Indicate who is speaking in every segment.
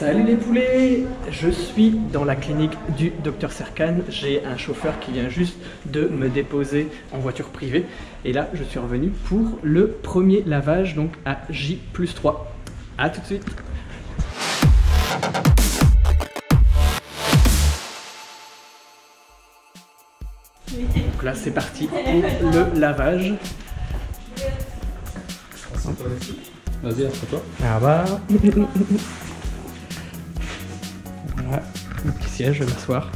Speaker 1: Salut les poulets, je suis dans la clinique du Dr Serkan. J'ai un chauffeur qui vient juste de me déposer en voiture privée. Et là, je suis revenu pour le premier lavage, donc à J+3. A tout de suite. Donc là, c'est parti pour le lavage.
Speaker 2: Vas-y, assis-toi.
Speaker 1: Ah bah. Voilà, le petit siège, je vais m'asseoir.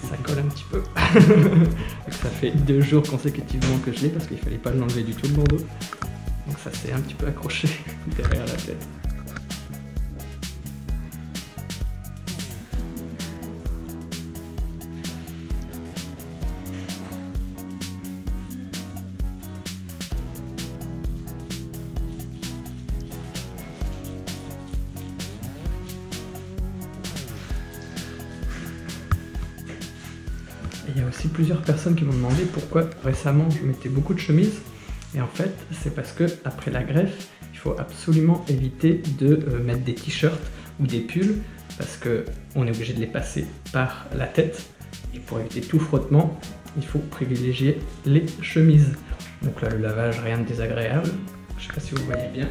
Speaker 1: Ça colle un petit peu. Ça fait 2 jours consécutivement que je l'ai parce qu'il fallait pas l'enlever du tout le bandeau. Donc ça s'est un petit peu accroché derrière la tête. Il y a aussi plusieurs personnes qui m'ont demandé pourquoi récemment je mettais beaucoup de chemises. Et en fait, c'est parce que après la greffe, il faut absolument éviter de mettre des t-shirts ou des pulls parce qu'on est obligé de les passer par la tête. Et pour éviter tout frottement, il faut privilégier les chemises. Donc là, le lavage, rien de désagréable. Je ne sais pas si vous voyez bien.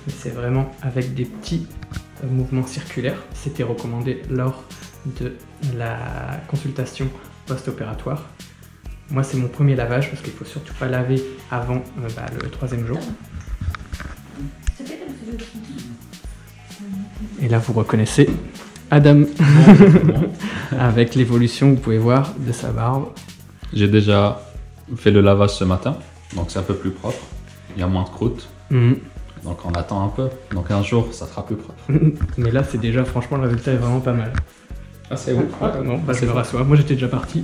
Speaker 1: Mais c'est vraiment avec des petits mouvements circulaires. C'était recommandé lors de la consultation post-opératoire. Moi, c'est mon premier lavage parce qu'il ne faut surtout pas laver avant le 3e jour. Et là, vous reconnaissez Adam avec l'évolution, vous pouvez voir, de sa barbe.
Speaker 2: J'ai déjà fait le lavage ce matin, donc c'est un peu plus propre. Il y a moins de croûte. Donc on attend un peu. Donc un jour, ça sera plus propre.
Speaker 1: Mais là, c'est déjà, franchement, le résultat est vraiment pas mal.
Speaker 2: Ah, c'est où?
Speaker 1: Non, bah, je me rassois. Moi, j'étais déjà parti.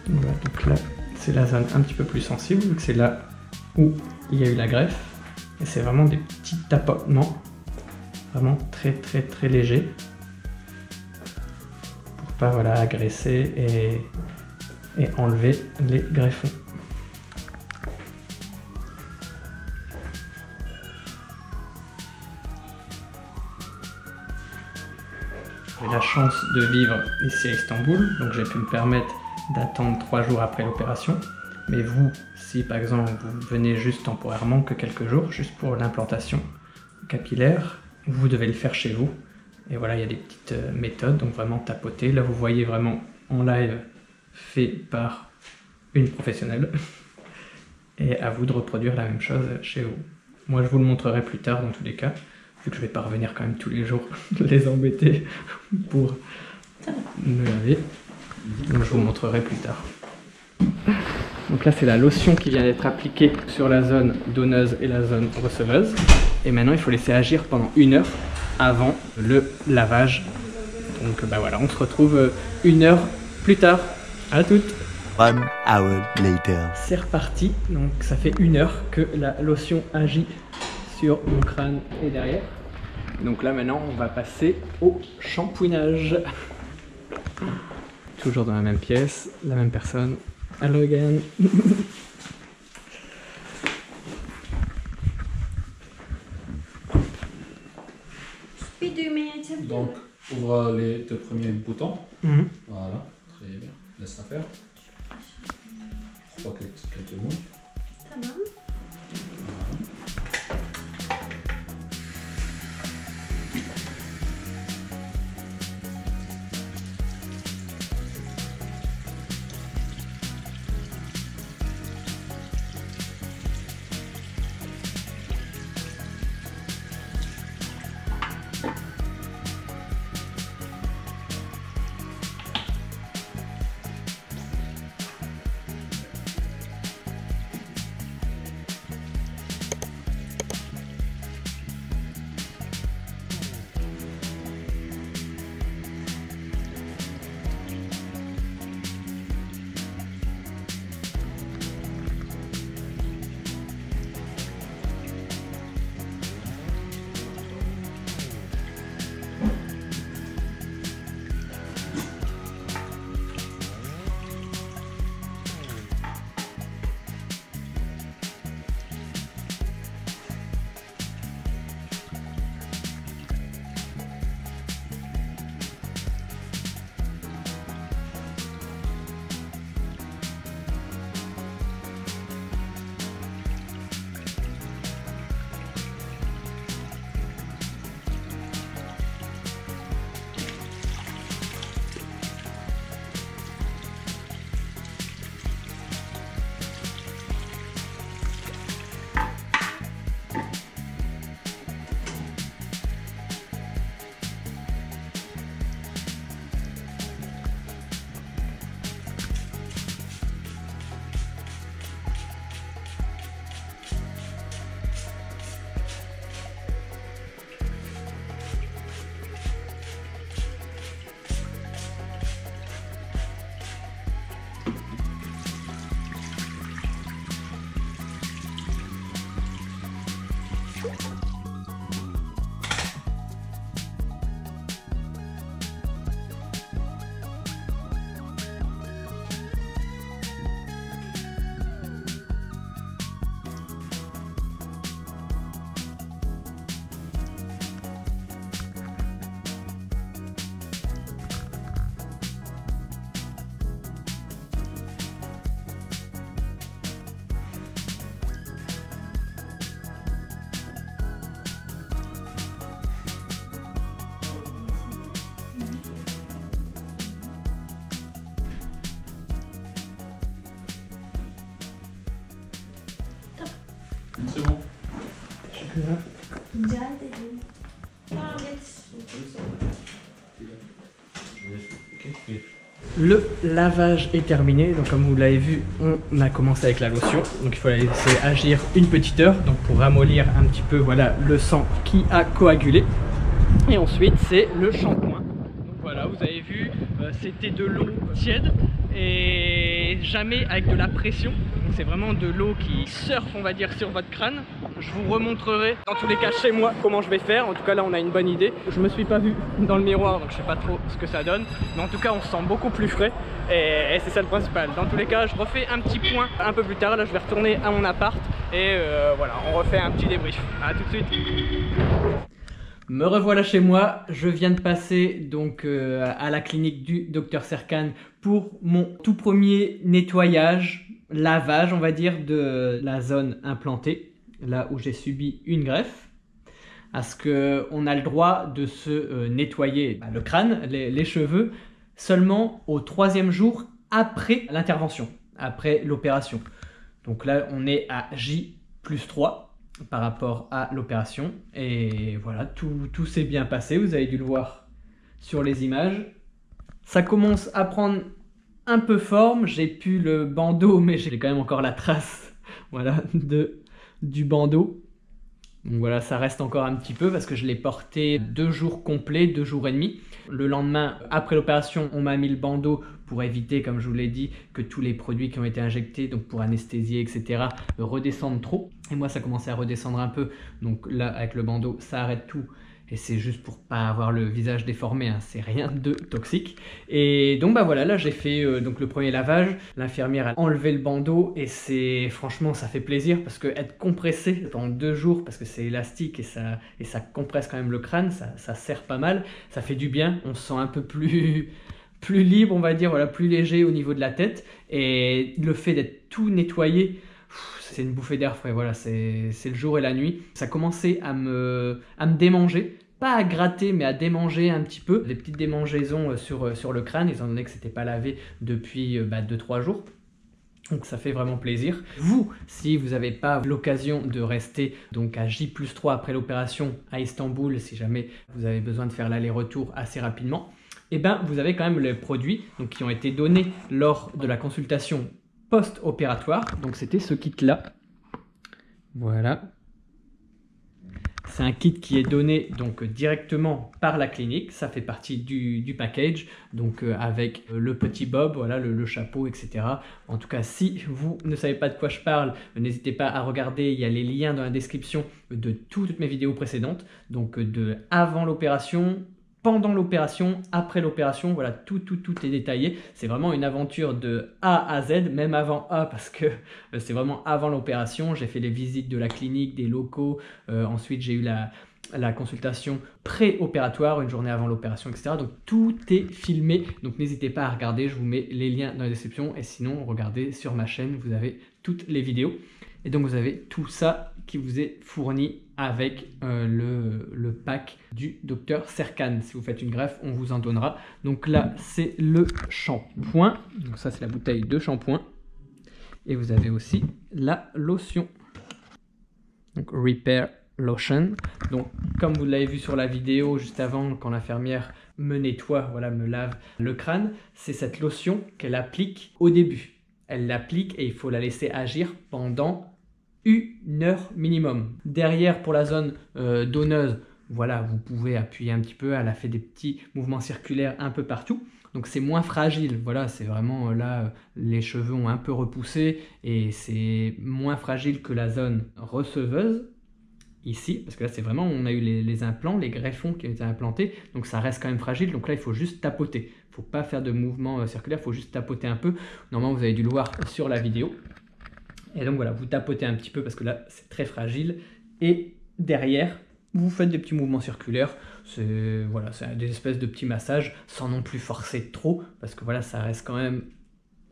Speaker 1: Voilà, donc là, c'est la zone un petit peu plus sensible, vu que c'est là où il y a eu la greffe. Et c'est vraiment des petits tapotements, vraiment très très très légers. Voilà, agresser et enlever les greffons. J'ai la chance de vivre ici à Istanbul, donc j'ai pu me permettre d'attendre 3 jours après l'opération. Mais vous, si par exemple vous venez juste temporairement que quelques jours, juste pour l'implantation capillaire, vous devez le faire chez vous. Et voilà, il y a des petites méthodes, donc vraiment tapoter. Là, vous voyez vraiment en live fait par une professionnelle. Et à vous de reproduire la même chose chez vous. Moi, je vous le montrerai plus tard dans tous les cas, vu que je vais pas revenir quand même tous les jours les embêter pour me laver. Donc, je vous montrerai plus tard. Donc là, c'est la lotion qui vient d'être appliquée sur la zone donneuse et la zone receveuse. Et maintenant, il faut laisser agir pendant 1 heure avant le lavage. Donc bah voilà, on se retrouve 1 heure plus tard. À toutes.
Speaker 3: 1 hour later.
Speaker 1: C'est reparti. Donc ça fait 1 heure que la lotion agit sur mon crâne et derrière. Donc là maintenant, on va passer au shampouinage. Toujours dans la même pièce, la même personne. Hello again.
Speaker 2: Donc ouvre les 2 premiers boutons. Voilà, très bien. Laisse ça faire. Je crois qu'elle te montre.
Speaker 4: Tamam.
Speaker 1: là. Le lavage est terminé, donc comme vous l'avez vu, on a commencé avec la lotion. Donc il faut la laisser agir une petite heure, donc pour ramollir un petit peu, voilà, le sang qui a coagulé. Et ensuite c'est le shampoing. Donc voilà, vous avez vu, c'était de l'eau tiède et jamais avec de la pression. Donc c'est vraiment de l'eau qui surfe, on va dire, sur votre crâne. Je vous remontrerai dans tous les cas chez moi comment je vais faire. En tout cas là on a une bonne idée. Je me suis pas vu dans le miroir, donc je sais pas trop ce que ça donne. Mais en tout cas on se sent beaucoup plus frais et c'est ça le principal. Dans tous les cas je refais un petit point un peu plus tard. Là je vais retourner à mon appart et voilà, on refait un petit débrief. A tout de suite. Me revoilà chez moi, je viens de passer donc à la clinique du Dr Serkan pour mon tout premier nettoyage, lavage on va dire de la zone implantée, là où j'ai subi une greffe. Parce qu'on a le droit de se nettoyer le crâne, les cheveux, seulement au 3e jour après l'intervention, après l'opération. Donc là on est à J+3. Par rapport à l'opération et voilà, tout s'est bien passé, vous avez dû le voir sur les images. Ça commence à prendre un peu forme, j'ai plus le bandeau mais j'ai quand même encore la trace, voilà, du bandeau. Donc voilà, ça reste encore un petit peu parce que je l'ai porté 2 jours complets, 2 jours et demi. Le lendemain, après l'opération, on m'a mis le bandeau pour éviter, comme je vous l'ai dit, que tous les produits qui ont été injectés, donc pour anesthésier, etc., redescendent trop. Et moi, ça commençait à redescendre un peu. Donc là, avec le bandeau, ça arrête tout. Et c'est juste pour pas avoir le visage déformé, hein. C'est rien de toxique. Et donc bah voilà, là j'ai fait donc le premier lavage. L'infirmière a enlevé le bandeau et c'est franchement ça fait plaisir parce que être compressé pendant 2 jours parce que c'est élastique et ça compresse quand même le crâne, ça serre pas mal, ça fait du bien. On se sent un peu plus libre, on va dire, voilà, plus léger au niveau de la tête. Et le fait d'être tout nettoyé, c'est une bouffée d'air frais, voilà, c'est le jour et la nuit. Ça commençait à me démanger, pas à gratter mais à démanger un petit peu, des petites démangeaisons sur le crâne étant donné que c'était pas lavé depuis 2-3 jours. Donc ça fait vraiment plaisir. Vous, si vous n'avez pas l'occasion de rester donc à J+3 après l'opération à Istanbul, si jamais vous avez besoin de faire l'aller-retour assez rapidement, et ben vous avez quand même les produits donc, qui ont été donnés lors de la consultation post-opératoire. Donc c'était ce kit là, voilà, c'est un kit qui est donné donc directement par la clinique, ça fait partie du package, donc avec le petit bob, voilà, le chapeau, etc. En tout cas, si vous ne savez pas de quoi je parle, n'hésitez pas à regarder, il y a les liens dans la description de toutes mes vidéos précédentes, donc de avant l'opération, pendant l'opération, après l'opération, voilà, tout est détaillé. C'est vraiment une aventure de A à Z, même avant A, parce que c'est vraiment avant l'opération. J'ai fait les visites de la clinique, des locaux, ensuite j'ai eu la consultation pré-opératoire, une journée avant l'opération, etc. Donc tout est filmé, donc n'hésitez pas à regarder, je vous mets les liens dans la description, et sinon regardez sur ma chaîne, vous avez toutes les vidéos. Et donc vous avez tout ça qui vous est fourni avec le pack du Dr Serkan. Si vous faites une greffe, on vous en donnera. Donc là, c'est le shampoing. Donc ça, c'est la bouteille de shampoing. Et vous avez aussi la lotion. Donc Repair Lotion. Donc comme vous l'avez vu sur la vidéo juste avant, quand l'infirmière me nettoie, voilà, me lave le crâne, c'est cette lotion qu'elle applique au début. Elle l'applique et il faut la laisser agir pendant 1 heure minimum. Derrière, pour la zone donneuse, voilà, vous pouvez appuyer un petit peu. Elle a fait des petits mouvements circulaires un peu partout. Donc c'est moins fragile. Voilà, c'est vraiment là, les cheveux ont un peu repoussé et c'est moins fragile que la zone receveuse. Ici, parce que là c'est vraiment, on a eu les implants, les greffons qui ont été implantés, donc ça reste quand même fragile, donc là il faut juste tapoter, il ne faut pas faire de mouvement circulaire, il faut juste tapoter un peu. Normalement vous avez dû le voir sur la vidéo, et donc voilà, vous tapotez un petit peu parce que là c'est très fragile, et derrière vous faites des petits mouvements circulaires, c'est voilà, des espèces de petits massages, sans non plus forcer trop, parce que voilà, ça reste quand même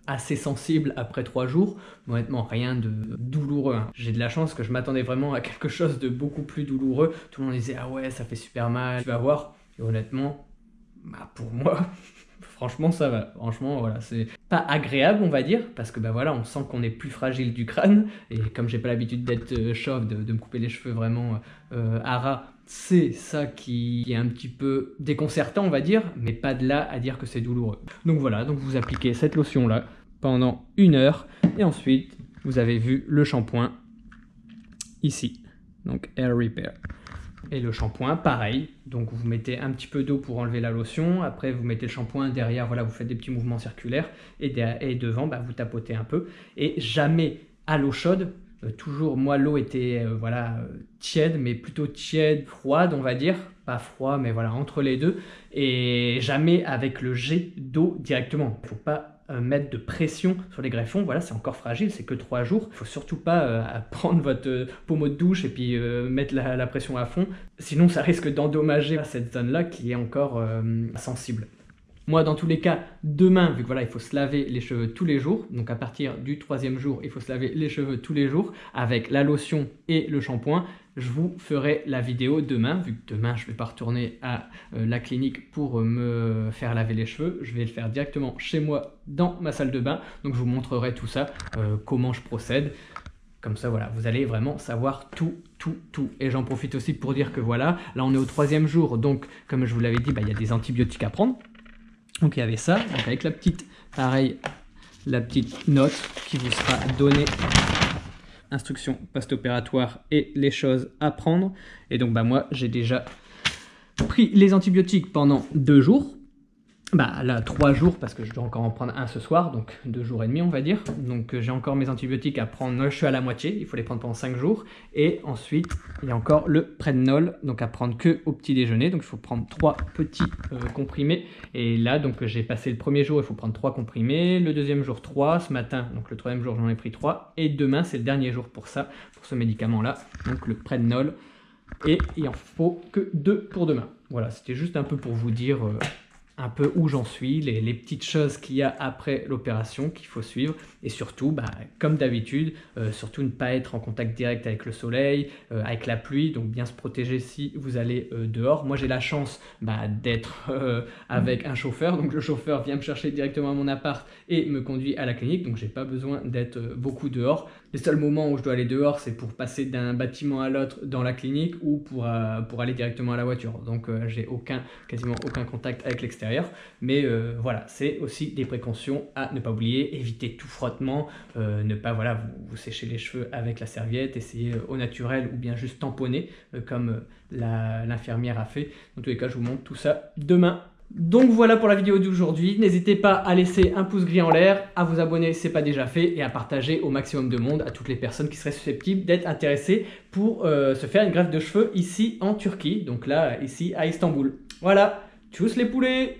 Speaker 1: assez sensible après 3 jours, mais honnêtement rien de douloureux, hein. J'ai de la chance que je m'attendais vraiment à quelque chose de beaucoup plus douloureux. Tout le monde disait ah ouais ça fait super mal, tu vas voir, et honnêtement pour moi franchement ça va, franchement voilà, c'est pas agréable on va dire, parce que bah voilà, on sent qu'on est plus fragile du crâne, et comme j'ai pas l'habitude d'être chauve, de me couper les cheveux vraiment à ras, c'est ça qui est un petit peu déconcertant on va dire, mais pas de là à dire que c'est douloureux. Donc voilà, donc vous appliquez cette lotion là pendant 1 heure, et ensuite vous avez vu le shampoing ici, donc Hair Repair. Et le shampoing, pareil, donc vous mettez un petit peu d'eau pour enlever la lotion, après vous mettez le shampoing, derrière, voilà, vous faites des petits mouvements circulaires, et devant, bah, vous tapotez un peu, et jamais à l'eau chaude, toujours, moi l'eau était tiède, mais plutôt tiède, froide, on va dire, pas froid, mais voilà, entre les deux, et jamais avec le jet d'eau directement. Il ne faut pas mettre de pression sur les greffons, voilà, c'est encore fragile, c'est que 3 jours. Il ne faut surtout pas prendre votre pommeau de douche et puis mettre la pression à fond, sinon ça risque d'endommager cette zone-là qui est encore sensible. Moi, dans tous les cas, demain, vu que voilà, il faut se laver les cheveux tous les jours, donc à partir du 3e jour, il faut se laver les cheveux tous les jours avec la lotion et le shampoing. Je vous ferai la vidéo demain, vu que demain, je ne vais pas retourner à la clinique pour me faire laver les cheveux. Je vais le faire directement chez moi dans ma salle de bain. Donc, je vous montrerai tout ça, comment je procède. Comme ça, voilà, vous allez vraiment savoir tout. Et j'en profite aussi pour dire que voilà, là, on est au 3e jour. Donc, comme je vous l'avais dit, bah, il y a des antibiotiques à prendre. Donc il y avait ça, donc avec la petite, pareil, la petite note qui vous sera donnée, instruction post-opératoire et les choses à prendre. Et donc bah moi j'ai déjà pris les antibiotiques pendant 2 jours. Bah là 3 jours parce que je dois encore en prendre un ce soir, donc 2 jours et demi on va dire. Donc j'ai encore mes antibiotiques à prendre, je suis à la moitié, il faut les prendre pendant 5 jours. Et ensuite il y a encore le Prednol, donc à prendre que au petit déjeuner, donc il faut prendre 3 petits comprimés. Et là donc j'ai passé le 1er jour, il faut prendre 3 comprimés, le 2e jour 3, ce matin, donc le 3e jour j'en ai pris 3. Et demain c'est le dernier jour pour ça, pour ce médicament là, donc le Prednol. Et il en faut que 2 pour demain. Voilà, c'était juste un peu pour vous dire... un peu où j'en suis, les petites choses qu'il y a après l'opération qu'il faut suivre, et surtout, bah, comme d'habitude, surtout ne pas être en contact direct avec le soleil, avec la pluie, donc bien se protéger si vous allez dehors. Moi j'ai la chance d'être avec un chauffeur, donc le chauffeur vient me chercher directement à mon appart et me conduit à la clinique, donc j'ai pas besoin d'être beaucoup dehors. Les seuls moments où je dois aller dehors, c'est pour passer d'un bâtiment à l'autre dans la clinique ou pour aller directement à la voiture, donc j'ai quasiment aucun contact avec l'extérieur. Mais voilà, c'est aussi des précautions à ne pas oublier, éviter tout frottement, ne pas vous sécher les cheveux avec la serviette, essayer au naturel ou bien juste tamponner comme l'infirmière a fait. Dans tous les cas, je vous montre tout ça demain. Donc voilà pour la vidéo d'aujourd'hui, n'hésitez pas à laisser un pouce gris en l'air, à vous abonner si ce n'est pas déjà fait et à partager au maximum de monde à toutes les personnes qui seraient susceptibles d'être intéressées pour se faire une greffe de cheveux ici en Turquie, donc là ici à Istanbul. Voilà, tchuss les poulets!